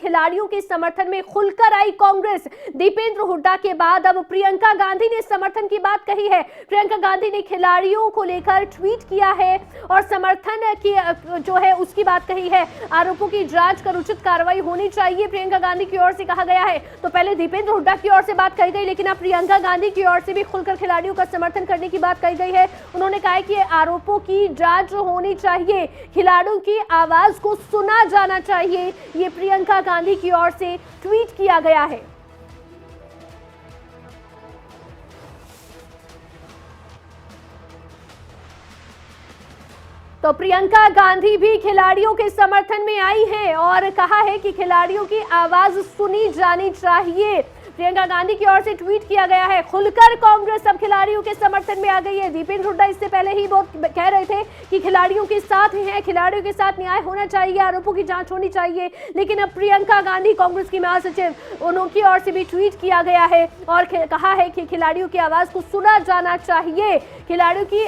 खिलाड़ियों के समर्थन में खुलकर आई कांग्रेस। दीपेंद्र हुड्डा के बाद अब प्रियंका गांधी ने समर्थन की बात कही है। प्रियंका गांधी ने खिलाड़ियों को लेकर ट्वीट किया है और समर्थन की जो है उसकी बात कही है। आरोपों की जांच कर उचित कार्रवाई होनी चाहिए, प्रियंका गांधी की ओर से कहा गया है। तो पहले दीपेंद्र हुड्डा की ओर से बात कही गई, लेकिन अब प्रियंका गांधी की ओर से भी खुलकर खिलाड़ियों का समर्थन करने की बात कही गई है। उन्होंने कहा है कि आरोपों की जांच होनी चाहिए, खिलाड़ियों की आवाज को सुना जाना चाहिए। ये प्रियंका गांधी की ओर से ट्वीट किया गया है। तो प्रियंका गांधी भी खिलाड़ियों के समर्थन में आई है और कहा है कि खिलाड़ियों की आवाज सुनी जानी चाहिए। प्रियंका गांधी की ओर से ट्वीट किया गया है। खुलकर कांग्रेस अब खिलाड़ियों के समर्थन में आ गई है। दीपेंद्र हुड्डा इससे पहले ही बहुत कह रहे थे कि खिलाड़ियों के साथ हैं, खिलाड़ियों के साथ न्याय होना चाहिए, आरोपों की जांच होनी चाहिए। लेकिन अब प्रियंका गांधी, कांग्रेस की महासचिव, उनकी ओर से भी ट्वीट किया गया है और कहा है कि खिलाड़ियों की आवाज को सुना जाना चाहिए, खिलाड़ियों की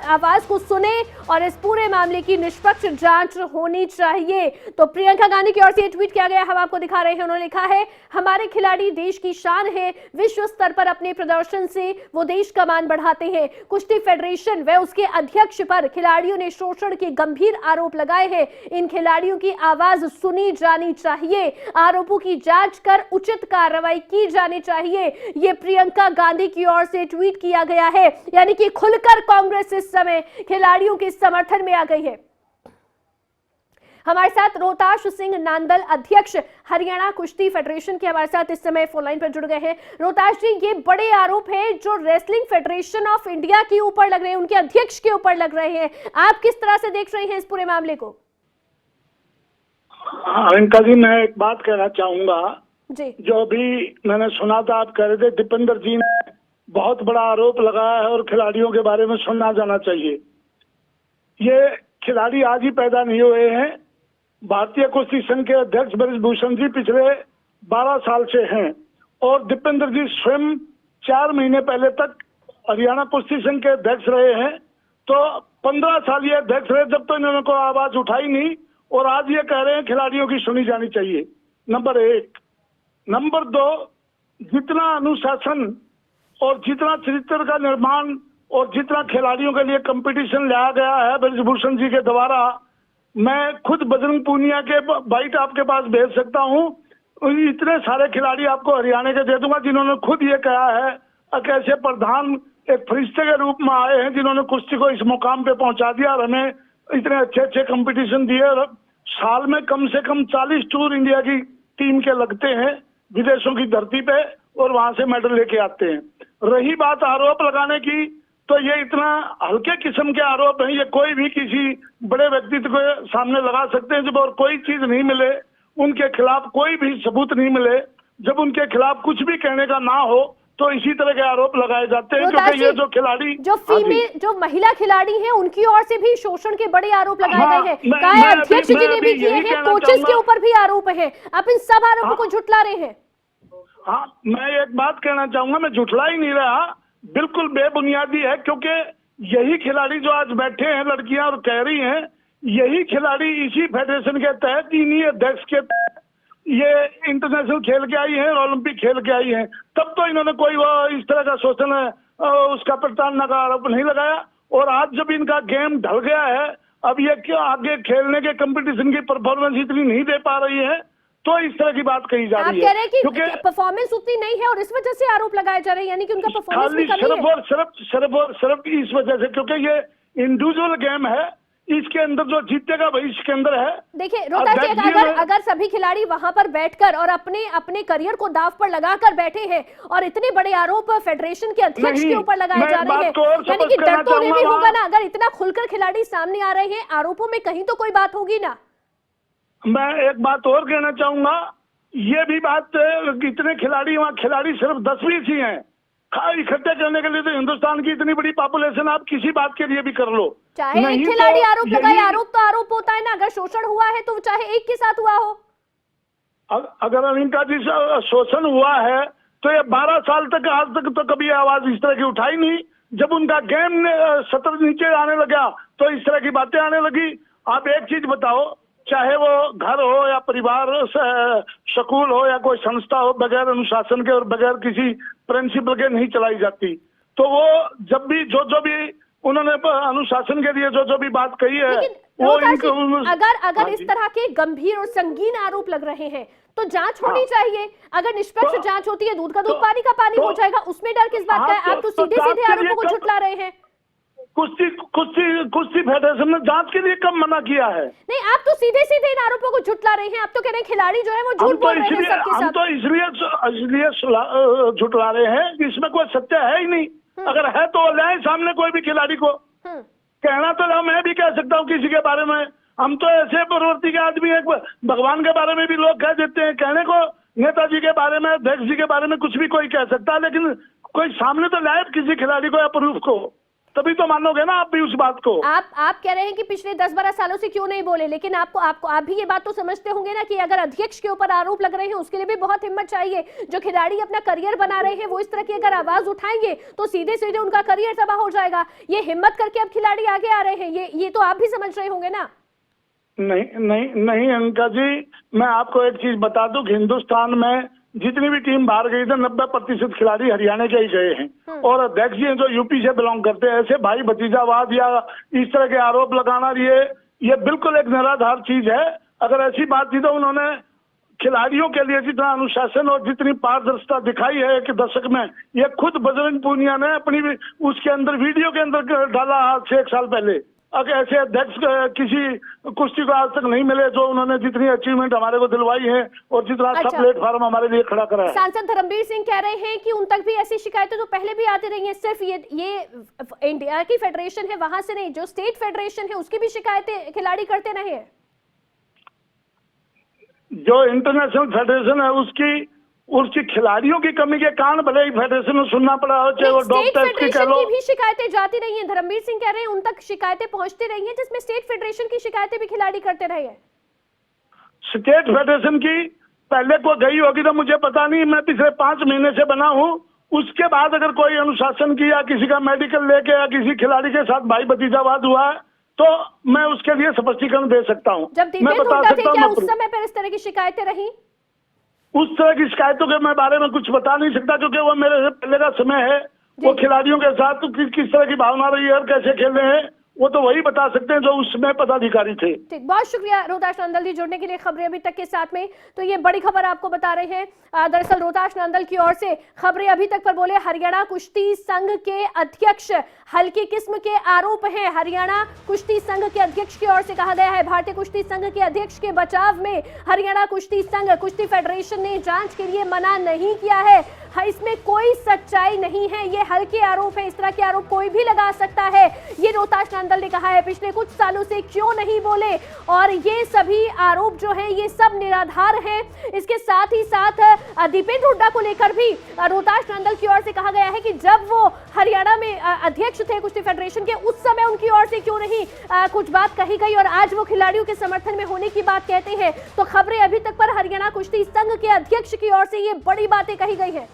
आवाज को सुने और इस पूरे मामले की निष्पक्ष जांच होनी चाहिए। तो प्रियंका गांधी की ओर से ट्वीट किया गया, हम आपको दिखा रहे हैं। उन्होंने लिखा है, हमारे खिलाड़ी देश की शान है, विश्व स्तर पर अपने प्रदर्शन से वो देश का मान बढ़ाते हैं। कुश्ती फेडरेशन व उसके अध्यक्ष पर खिलाड़ियों ने शोषण के गंभीर आरोप लगाए हैं। इन खिलाड़ियों की आवाज सुनी जानी चाहिए, आरोपों की जांच कर उचित कार्रवाई की जानी चाहिए। ये प्रियंका गांधी की ओर से ट्वीट किया गया है। यानी कि खुलकर कांग्रेस इस समय खिलाड़ियों के समर्थन में आ गई है। हमारे साथ रोहताश सिंह नांदल, अध्यक्ष हरियाणा कुश्ती फेडरेशन के हमारे साथ इस समय फोन लाइन पर जुड़ गए हैं। रोहताश जी, ये बड़े आरोप हैं जो रेसलिंग फेडरेशन ऑफ इंडिया के ऊपर लग रहे हैं, उनके अध्यक्ष के ऊपर लग रहे हैं। आप किस तरह से देख रहे हैं इस पूरे मामले को? रिंका जी, मैं एक बात कहना चाहूंगा जी। जो अभी मैंने सुना था, आप कह रहे थे दीपेंद्र जी ने बहुत बड़ा आरोप लगाया है और खिलाड़ियों के बारे में सुनना जाना चाहिए। ये खिलाड़ी आज ही पैदा नहीं हुए हैं। भारतीय कुश्ती संघ के अध्यक्ष ब्रजभूषण जी पिछले 12 साल से हैं और दीपेंद्र जी स्वयं 4 महीने पहले तक हरियाणा कुश्ती संघ के अध्यक्ष रहे हैं। तो 15 साल ये अध्यक्ष रहे, जब तो इन्होंने कोई आवाज उठाई नहीं और आज ये कह रहे हैं खिलाड़ियों की सुनी जानी चाहिए। नंबर 1। नंबर 2, जितना अनुशासन और जितना चरित्र का निर्माण और जितना खिलाड़ियों के लिए कंपटीशन लाया गया है ब्रजभूषण जी के द्वारा, मैं खुद बजरंग पूनिया के बाइट आपके पास भेज सकता हूं। इतने सारे खिलाड़ी आपको हरियाणा के दे दूंगा जिन्होंने खुद ये कहा है, कैसे प्रधान एक फरिश्ते के रूप में आए हैं जिन्होंने कुश्ती को इस मुकाम पे पहुंचा दिया और हमें इतने अच्छे अच्छे कंपटीशन दिए। साल में कम से कम 40 टूर इंडिया की टीम के लगते हैं विदेशों की धरती पे और वहां से मेडल लेके आते हैं। रही बात आरोप लगाने की, तो ये इतना हल्के किस्म के आरोप हैं, ये कोई भी किसी बड़े व्यक्तित्व के सामने लगा सकते हैं। जब और कोई चीज नहीं मिले, उनके खिलाफ कोई भी सबूत नहीं मिले, जब उनके खिलाफ कुछ भी कहने का ना हो, तो इसी तरह के आरोप लगाए जाते हैं। क्योंकि ये जो खिलाड़ी, जो महिला खिलाड़ी हैं, उनकी ओर से भी शोषण के बड़े आरोप लगाए गए हैं। अध्यक्ष जी ने भी किए हैं, कोचेस के ऊपर भी आरोप है। आप इन सब आरोपों को झुठला रहे हैं। हाँ, मैं एक बात कहना चाहूंगा, मैं झुठला ही नहीं रहा, बिल्कुल बेबुनियादी है। क्योंकि यही खिलाड़ी जो आज बैठे हैं लड़कियां और कह रही हैं, यही खिलाड़ी इसी फेडरेशन के तहत, इन्हीं अध्यक्ष के तहत ये इंटरनेशनल खेल के आई है और ओलंपिक खेल के आई है। तब तो इन्होंने कोई इस तरह का शोषण उसका प्रताड़ना का आरोप नहीं लगाया। और आज जब इनका गेम ढल गया है, अब ये क्यों आगे खेलने के कंपटीशन की परफॉर्मेंस इतनी नहीं दे पा रही है, तो इस तरह की बात कही जा रही है। आप कह रहे हैं कि परफॉर्मेंस उतनी नहीं है और इस वजह से आरोप लगाए जा रहे हैं, यानी कि उनका परफॉर्मेंस में कमी है। सिर्फ इस वजह से, क्योंकि ये इंडिविजुअल गेम है, इसके अंदर जो जीतेगा वही इसके अंदर है। देखिए रोहतास जी, अगर सभी खिलाड़ी वहां पर बैठकर और अपने करियर को दांव पर लगाकर बैठे हैं और इतने बड़े आरोप फेडरेशन के अध्यक्ष के ऊपर लगाए जा रहे हैं, यानी कि डर तो उन्हें भी होगा ना। अगर इतना खुलकर खिलाड़ी सामने आ रहे हैं, आरोपों में कहीं तो कोई बात होगी ना। मैं एक बात और कहना चाहूंगा, ये भी बात, इतने खिलाड़ी, वहाँ खिलाड़ी सिर्फ 10-20 ही हैं। इकट्ठे करने के लिए तो हिंदुस्तान की इतनी बड़ी पॉपुलेशन, आप किसी बात के लिए भी कर लो। चाहे एक खिलाड़ी आरोप लगाए, आरोप तो आरोप होता है ना। अगर शोषण हुआ है तो चाहे एक के साथ हुआ हो। अगर अनिका जी शोषण हुआ है तो ये 12 साल तक, आज तक तो कभी आवाज इस तरह की उठाई नहीं। जब उनका गेम सतर नीचे आने लगा तो इस तरह की बातें आने लगी। आप एक चीज बताओ, चाहे वो घर हो या परिवार, स्कूल हो या कोई संस्था हो, बगैर अनुशासन के और बगैर किसी प्रिंसिपल के नहीं चलाई जाती। तो वो जब भी जो भी उन्होंने अनुशासन के लिए जो भी बात कही है, वो अगर इस तरह के गंभीर और संगीन आरोप लग रहे हैं तो जांच होनी चाहिए। अगर निष्पक्ष जांच होती है, दूध का दूध पानी का पानी हो जाएगा, उसमें डर किस बात का है? आप तो सीधे सीधे आरोपों को झुटला रहे हैं। कुश्ती फेडरेशन ने जांच के लिए कब मना किया है? नहीं, आप तो सीधे सीधे इन आरोपों को झुटला रहे हैं। आप तो कह रहे हैं खिलाड़ी जो है वो झूठ बोल रहे हैं सबके साथ। हम तो इसलिए झुटला रहे हैं कि इसमें कोई सत्य है ही नहीं। अगर है तो लाए सामने कोई भी खिलाड़ी को। कहना तो मैं भी कह सकता हूँ किसी के बारे में। हम तो ऐसे प्रवृत्ति के आदमी है, भगवान के बारे में भी लोग कह देते हैं। कहने को नेताजी के बारे में, अध्यक्ष जी के बारे में कुछ भी कोई कह सकता है, लेकिन कोई सामने तो लाए किसी खिलाड़ी को या प्रूफ को, तभी तो मानोगे ना आप भी उस बात को। आप कह रहे हैं कि पिछले 10-12 सालों से क्यों नहीं बोले, लेकिन आप भी ये बात तो समझते होंगे ना कि अगर अध्यक्ष के ऊपर आरोप लग रहे हैं उसके लिए भी बहुत हिम्मत चाहिए। जो खिलाड़ी अपना करियर बना रहे हैं वो इस तरह की अगर आवाज उठाएंगे तो सीधे सीधे उनका करियर तबाह हो जाएगा। ये हिम्मत करके अब खिलाड़ी आगे आ रहे हैं, ये तो आप भी समझ रहे होंगे ना। नहीं अनका जी, मैं आपको एक चीज बता दूं कि हिंदुस्तान में जितनी भी टीम बाहर गई थी 90% खिलाड़ी हरियाणा के ही गए हैं। और अध्यक्ष जी जो यूपी से बिलोंग करते हैं, ऐसे भाई भतीजावाद या इस तरह के आरोप लगाना ये बिल्कुल एक निराधार चीज है। अगर ऐसी बात थी तो उन्होंने खिलाड़ियों के लिए जितना अनुशासन और जितनी पारदर्शिता दिखाई है एक दशक में, ये खुद बजरंग पूनिया ने अपनी उसके अंदर वीडियो के अंदर डाला आज से 1 साल पहले। अगर ऐसे अध्यक्ष किसी कुश्ती को आज तक नहीं मिले जो उन्होंने जितनी अचीवमेंट हमारे को दिलवाई है और जितना अच्छा प्लेटफॉर्म हमारे लिए खड़ा करा है। सांसद धर्मवीर सिंह कह रहे हैं कि उन तक भी ऐसी शिकायतें तो पहले भी आती रही हैं, सिर्फ ये इंडिया की फेडरेशन है वहां से नहीं, जो स्टेट फेडरेशन है उसकी भी शिकायतें खिलाड़ी करते रहे हैं। जो इंटरनेशनल फेडरेशन है उसकी खिलाड़ियों की कमी के कारण भले ही फेडरेशन में सुनना पड़ा हो, चाहे वो डॉक्टर्स की कह लो। भी शिकायतें जाती रही हैं, धर्मवीर सिंह कह रहे हैं उन तक शिकायतें पहुंचती रही हैं, जिसमें स्टेट फेडरेशन की शिकायतें भी खिलाड़ी करते रहे हैं। स्टेट फेडरेशन की पहले को गई होगी तो मुझे पता नहीं, मैं पिछले 5 महीने से बना हूँ। उसके बाद अगर कोई अनुशासन की या किसी का मेडिकल लेके या किसी खिलाड़ी के साथ भाई भतीजावाद हुआ है तो मैं उसके लिए स्पष्टीकरण दे सकता हूँ। जब दीपेंद्र हुड्डा थे क्या उस समय पर इस तरह की शिकायतें रही? उस तरह की शिकायतों के मैं बारे में कुछ बता नहीं सकता क्योंकि वो मेरे से पहले का समय है। वो खिलाड़ियों के साथ किस तरह की भावना रही है और कैसे खेल रहे हैं वो तो वही बता सकते हैं जो उसमें पदाधिकारी थे। ठीक, बहुत शुक्रिया रोहताश नंदल जी जुड़ने के लिए खबरें अभी तक के साथ में। तो ये बड़ी खबर आपको बता रहे हैं। दरअसल रोहताश नंदल की ओर से खबरें अभी तक पर बोले हरियाणा कुश्ती संघ के अध्यक्ष हल्की किस्म के आरोप हैं। हरियाणा कुश्ती संघ के अध्यक्ष की ओर से कहा गया है भारतीय कुश्ती संघ के अध्यक्ष के बचाव में हरियाणा कुश्ती संघ कुश्ती फेडरेशन ने जांच के लिए मना नहीं किया है। इसमें कोई सच्चाई नहीं है, ये हल्के आरोप है, इस तरह के आरोप कोई भी लगा सकता है, ये रोहताश नंदल ने कहा है। पिछले कुछ सालों से क्यों नहीं बोले और ये सभी आरोप जो है ये सब निराधार हैं। इसके साथ ही साथ दीपेंद्र हुड्डा को लेकर भी रोहताश नंदल की ओर से कहा गया है कि जब वो हरियाणा में अध्यक्ष थे कुश्ती फेडरेशन के उस समय उनकी ओर से क्यों नहीं कुछ बात कही गई और आज वो खिलाड़ियों के समर्थन में होने की बात कहते हैं। तो खबरें अभी तक पर हरियाणा कुश्ती संघ के अध्यक्ष की ओर से ये बड़ी बातें कही गई है।